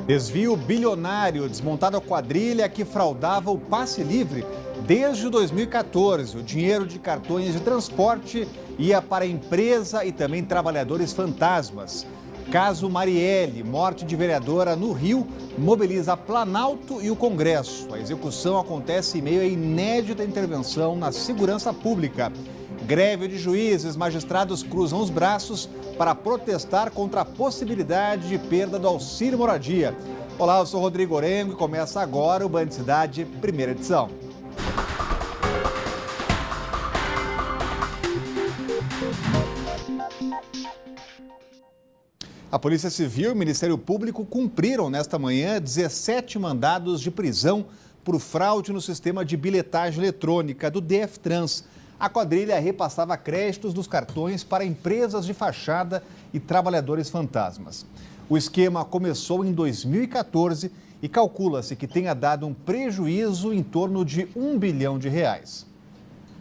Desvio bilionário, desmontada a quadrilha que fraudava o passe livre. Desde 2014, o dinheiro de cartões de transporte ia para a empresa e também trabalhadores fantasmas. Caso Marielle, morte de vereadora no Rio, mobiliza Planalto e o Congresso. A execução acontece em meio à inédita intervenção na segurança pública. Greve de juízes, magistrados cruzam os braços para protestar contra a possibilidade de perda do auxílio moradia. Olá, eu sou Rodrigo Orengo e começa agora o Band Cidade, primeira edição. A Polícia Civil e o Ministério Público cumpriram nesta manhã 17 mandados de prisão por fraude no sistema de bilhetagem eletrônica do DFTrans. A quadrilha repassava créditos dos cartões para empresas de fachada e trabalhadores fantasmas. O esquema começou em 2014 e calcula-se que tenha dado um prejuízo em torno de R$1 bilhão.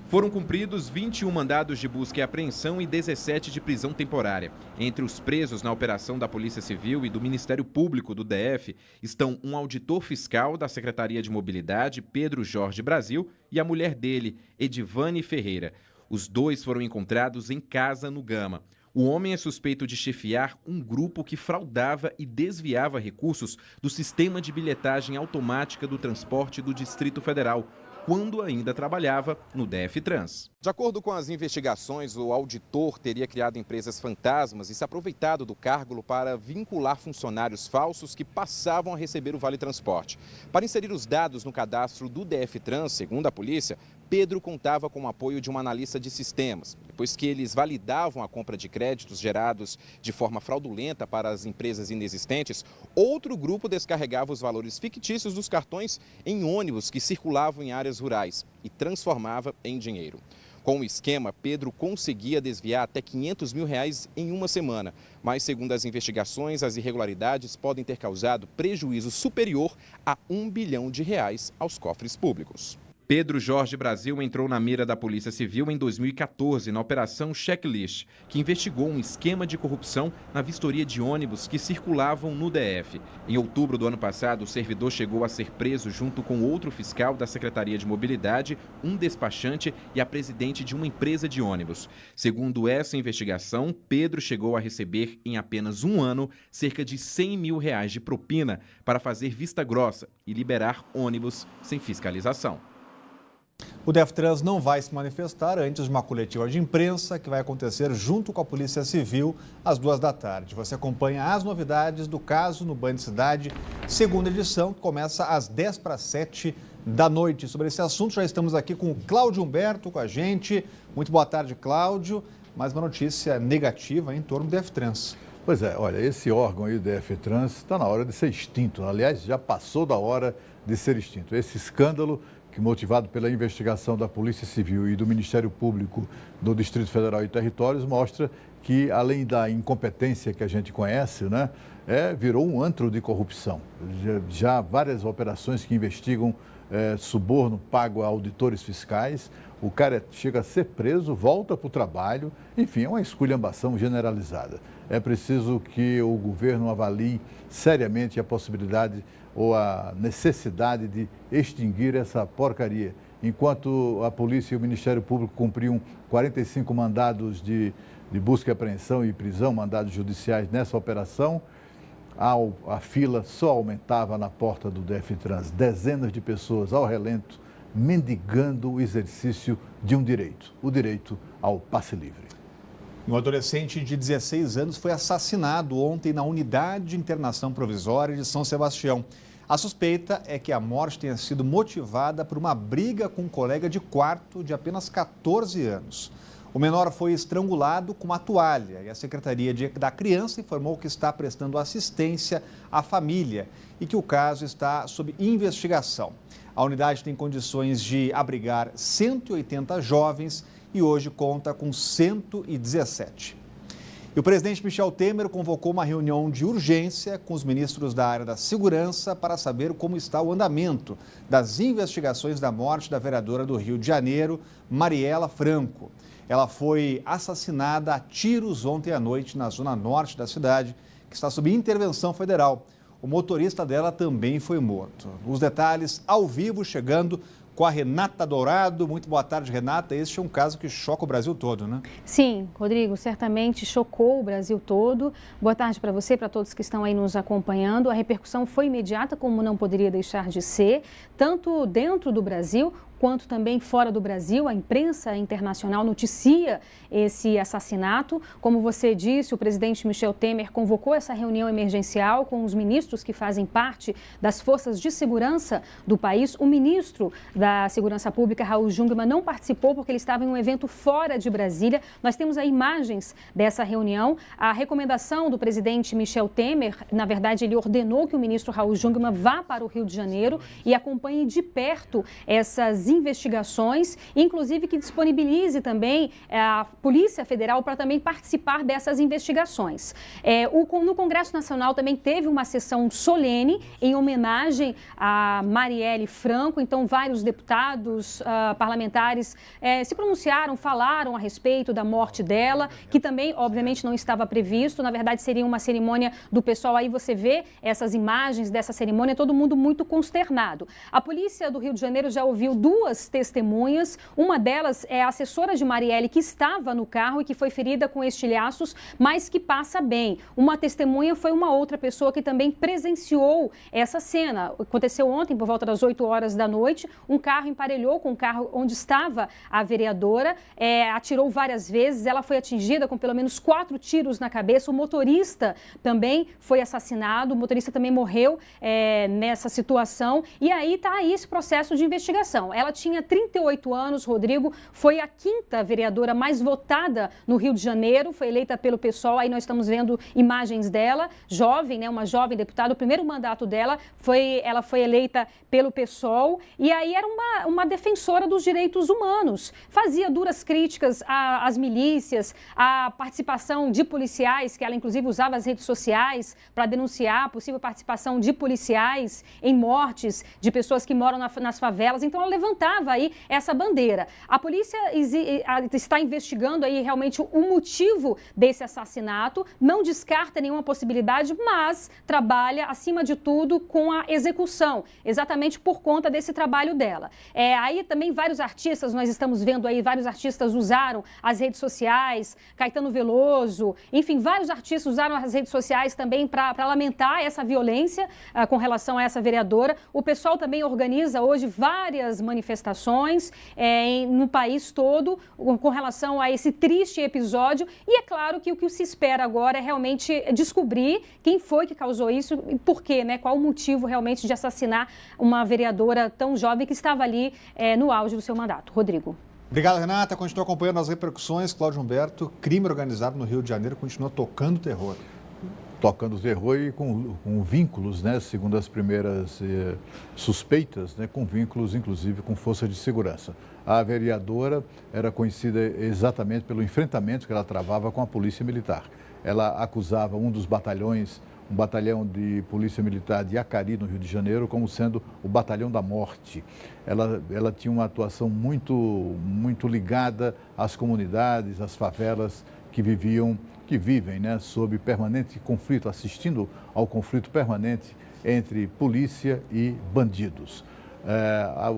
Foram cumpridos 21 mandados de busca e apreensão e 17 de prisão temporária. Entre os presos na operação da Polícia Civil e do Ministério Público do DF estão um auditor fiscal da Secretaria de Mobilidade, Pedro Jorge Brasil, e a mulher dele, Edivane Ferreira. Os dois foram encontrados em casa no Gama. O homem é suspeito de chefiar um grupo que fraudava e desviava recursos do sistema de bilhetagem automática do transporte do Distrito Federal, quando ainda trabalhava no DFTrans. De acordo com as investigações, o auditor teria criado empresas fantasmas e se aproveitado do cargo para vincular funcionários falsos que passavam a receber o Vale Transporte. Para inserir os dados no cadastro do DFTrans, segundo a polícia, Pedro contava com o apoio de um analista de sistemas. Depois que eles validavam a compra de créditos gerados de forma fraudulenta para as empresas inexistentes, outro grupo descarregava os valores fictícios dos cartões em ônibus que circulavam em áreas rurais e transformava em dinheiro. Com o esquema, Pedro conseguia desviar até R$500 mil em uma semana. Mas, segundo as investigações, as irregularidades podem ter causado prejuízo superior a R$1 bilhão aos cofres públicos. Pedro Jorge Brasil entrou na mira da Polícia Civil em 2014 na Operação Checklist, que investigou um esquema de corrupção na vistoria de ônibus que circulavam no DF. Em outubro do ano passado, o servidor chegou a ser preso junto com outro fiscal da Secretaria de Mobilidade, um despachante e a presidente de uma empresa de ônibus. Segundo essa investigação, Pedro chegou a receber em apenas um ano cerca de R$100 mil de propina para fazer vista grossa e liberar ônibus sem fiscalização. O DFTrans não vai se manifestar antes de uma coletiva de imprensa que vai acontecer junto com a Polícia Civil às 14h. Você acompanha as novidades do caso no Band Cidade, segunda edição, que começa às 6h50. Sobre esse assunto, já estamos aqui com o Cláudio Humberto com a gente. Muito boa tarde, Cláudio. Mais uma notícia negativa em torno do DFTrans. Pois é, olha, esse órgão aí, o DFTrans, está na hora de ser extinto. Aliás, já passou da hora de ser extinto. Esse escândalo, que motivado pela investigação da Polícia Civil e do Ministério Público do Distrito Federal e Territórios, mostra que, além da incompetência que a gente conhece, né, virou um antro de corrupção. Já várias operações que investigam suborno pago a auditores fiscais, o cara chega a ser preso, volta para o trabalho, enfim, é uma esculhambação generalizada. É preciso que o governo avalie seriamente a possibilidade ou a necessidade de extinguir essa porcaria. Enquanto a polícia e o Ministério Público cumpriam 45 mandados de busca e apreensão e prisão, mandados judiciais nessa operação, a fila só aumentava na porta do DFTrans. Dezenas de pessoas ao relento, mendigando o exercício de um direito, o direito ao passe livre. Um adolescente de 16 anos foi assassinado ontem na unidade de internação provisória de São Sebastião. A suspeita é que a morte tenha sido motivada por uma briga com um colega de quarto de apenas 14 anos. O menor foi estrangulado com uma toalha e a Secretaria da Criança informou que está prestando assistência à família e que o caso está sob investigação. A unidade tem condições de abrigar 180 jovens e hoje conta com 117. E o presidente Michel Temer convocou uma reunião de urgência com os ministros da área da segurança para saber como está o andamento das investigações da morte da vereadora do Rio de Janeiro, Mariela Franco. Ela foi assassinada a tiros ontem à noite na zona norte da cidade, que está sob intervenção federal. o motorista dela também foi morto. Os detalhes ao vivo chegando com a Renata Dourado. Muito boa tarde, Renata. Este é um caso que choca o Brasil todo, né? Sim, Rodrigo, certamente chocou o Brasil todo. Boa tarde para você, para todos que estão aí nos acompanhando. A repercussão foi imediata, como não poderia deixar de ser, tanto dentro do Brasil quanto também fora do Brasil. A imprensa internacional noticia esse assassinato. Como você disse, o presidente Michel Temer convocou essa reunião emergencial com os ministros que fazem parte das forças de segurança do país. O ministro da Segurança Pública, Raul Jungmann, não participou porque ele estava em um evento fora de Brasília. Nós temos aí imagens dessa reunião. A recomendação do presidente Michel Temer, na verdade, ele ordenou que o ministro Raul Jungmann vá para o Rio de Janeiro e acompanhe de perto essas investigações, inclusive que disponibilize também a Polícia Federal para também participar dessas investigações. No Congresso Nacional também teve uma sessão solene em homenagem a Marielle Franco. Então, vários deputados, parlamentares se pronunciaram, falaram a respeito da morte dela, que também, obviamente, não estava previsto. Na verdade, seria uma cerimônia do pessoal. Aí você vê essas imagens dessa cerimônia, todo mundo muito consternado. A Polícia do Rio de Janeiro já ouviu duas testemunhas. Uma delas é a assessora de Marielle, que estava no carro e que foi ferida com estilhaços, mas que passa bem. Uma testemunha foi uma outra pessoa que também presenciou essa cena. Aconteceu ontem, por volta das 8 horas da noite, um carro emparelhou com o carro onde estava a vereadora, atirou várias vezes, ela foi atingida com pelo menos 4 tiros na cabeça. O motorista também foi assassinado, o motorista também morreu nessa situação. E aí está aí esse processo de investigação. Ela tinha 38 anos, Rodrigo, foi a 5ª vereadora mais votada no Rio de Janeiro, foi eleita pelo PSOL. Aí nós estamos vendo imagens dela, jovem, né, uma jovem deputada. O primeiro mandato dela ela foi eleita pelo PSOL e aí era uma defensora dos direitos humanos. Fazia duras críticas às milícias, à participação de policiais, que ela inclusive usava as redes sociais para denunciar a possível participação de policiais em mortes de pessoas que moram nas favelas. Então ela levantava aí essa bandeira. A polícia está investigando aí realmente o motivo desse assassinato, não descarta nenhuma possibilidade, mas trabalha, acima de tudo, com a execução, exatamente por conta desse trabalho dela. Aí também vários artistas, nós estamos vendo aí, vários artistas usaram as redes sociais, Caetano Veloso, enfim, vários artistas usaram as redes sociais também para lamentar essa violência com relação a essa vereadora. O pessoal também organiza hoje várias manifestações no país todo com relação a esse triste episódio. E é claro que o que se espera agora é realmente descobrir quem foi que causou isso e por quê, né? Qual o motivo realmente de assassinar uma vereadora tão jovem que estava ali no auge do seu mandato. Rodrigo. Obrigado, Renata. Continua acompanhando as repercussões. Cláudio Humberto, crime organizado no Rio de Janeiro continua tocando terror. Tocando terror e com vínculos, né, segundo as primeiras suspeitas, né, com vínculos, inclusive, com força de segurança. A vereadora era conhecida exatamente pelo enfrentamento que ela travava com a polícia militar. Ela acusava um dos batalhões, um batalhão de polícia militar de Acari, no Rio de Janeiro, como sendo o batalhão da morte. Ela tinha uma atuação muito ligada às comunidades, às favelas que vivem, né, sob permanente conflito, assistindo ao conflito permanente entre polícia e bandidos.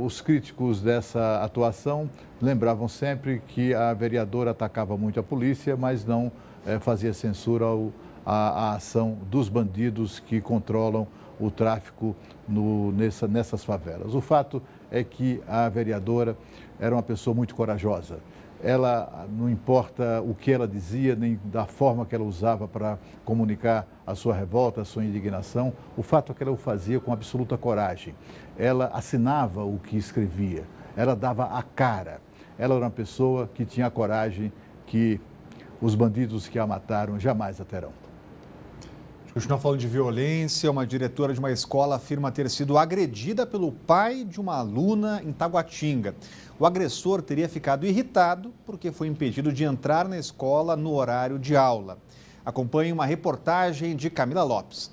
Os críticos dessa atuação lembravam sempre que a vereadora atacava muito a polícia, mas não fazia censura à ação dos bandidos que controlam o tráfico nessas favelas. O fato é que a vereadora era uma pessoa muito corajosa. Ela, não importa o que ela dizia, nem da forma que ela usava para comunicar a sua revolta, a sua indignação, o fato é que ela o fazia com absoluta coragem. Ela assinava o que escrevia, ela dava a cara. Ela era uma pessoa que tinha a coragem que os bandidos que a mataram jamais a terão. Continuando falando de violência, uma diretora de uma escola afirma ter sido agredida pelo pai de uma aluna em Taguatinga. O agressor teria ficado irritado porque foi impedido de entrar na escola no horário de aula. Acompanhe uma reportagem de Camila Lopes.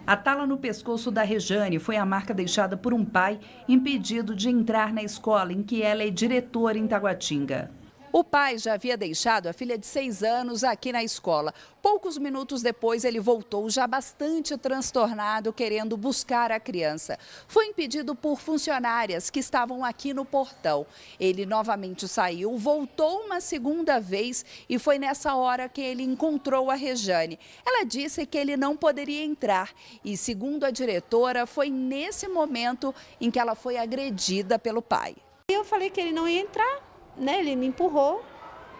A tala no pescoço da Rejane foi a marca deixada por um pai impedido de entrar na escola em que ela é diretora em Taguatinga. O pai já havia deixado a filha de 6 anos aqui na escola. Poucos minutos depois, ele voltou já bastante transtornado, querendo buscar a criança. Foi impedido por funcionárias que estavam aqui no portão. Ele novamente saiu, voltou uma segunda vez e foi nessa hora que ele encontrou a Rejane. Ela disse que ele não poderia entrar e, segundo a diretora, foi nesse momento em que ela foi agredida pelo pai. Eu falei que ele não ia entrar. Ele me empurrou,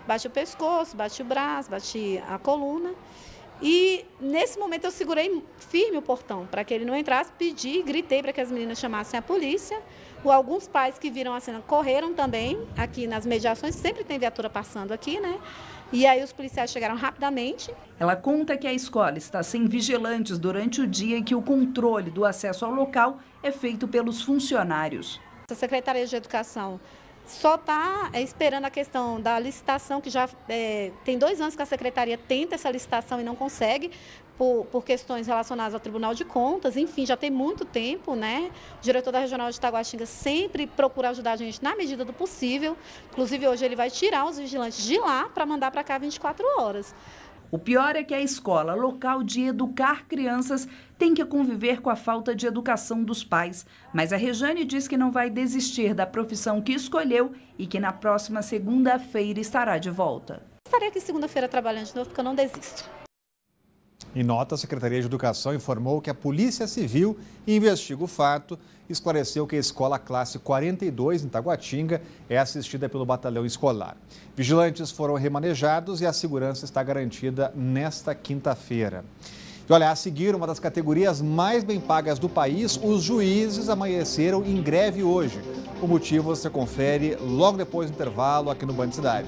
bati o pescoço, bati o braço, bati a coluna. E nesse momento eu segurei firme o portão para que ele não entrasse, pedi, gritei para que as meninas chamassem a polícia. Alguns pais que viram a cena correram também aqui nas mediações, sempre tem viatura passando aqui, né? E aí os policiais chegaram rapidamente. Ela conta que a escola está sem vigilantes durante o dia e que o controle do acesso ao local é feito pelos funcionários. A Secretaria de Educação só está esperando a questão da licitação, que já tem 2 anos que a Secretaria tenta essa licitação e não consegue, por questões relacionadas ao Tribunal de Contas. Enfim, já tem muito tempo, né? O diretor da Regional de Taguatinga sempre procura ajudar a gente na medida do possível. Inclusive, hoje ele vai tirar os vigilantes de lá para mandar para cá 24 horas. O pior é que a escola, local de educar crianças, tem que conviver com a falta de educação dos pais. Mas a Rejane diz que não vai desistir da profissão que escolheu e que na próxima segunda-feira estará de volta. Estarei aqui segunda-feira trabalhando de novo, porque eu não desisto. Em nota, a Secretaria de Educação informou que a Polícia Civil investiga o fato e esclareceu que a escola classe 42, em Taguatinga, é assistida pelo batalhão escolar. Vigilantes foram remanejados e a segurança está garantida nesta quinta-feira. E olha, a seguir, uma das categorias mais bem pagas do país, os juízes amanheceram em greve hoje. O motivo você confere logo depois do intervalo aqui no Band Cidade.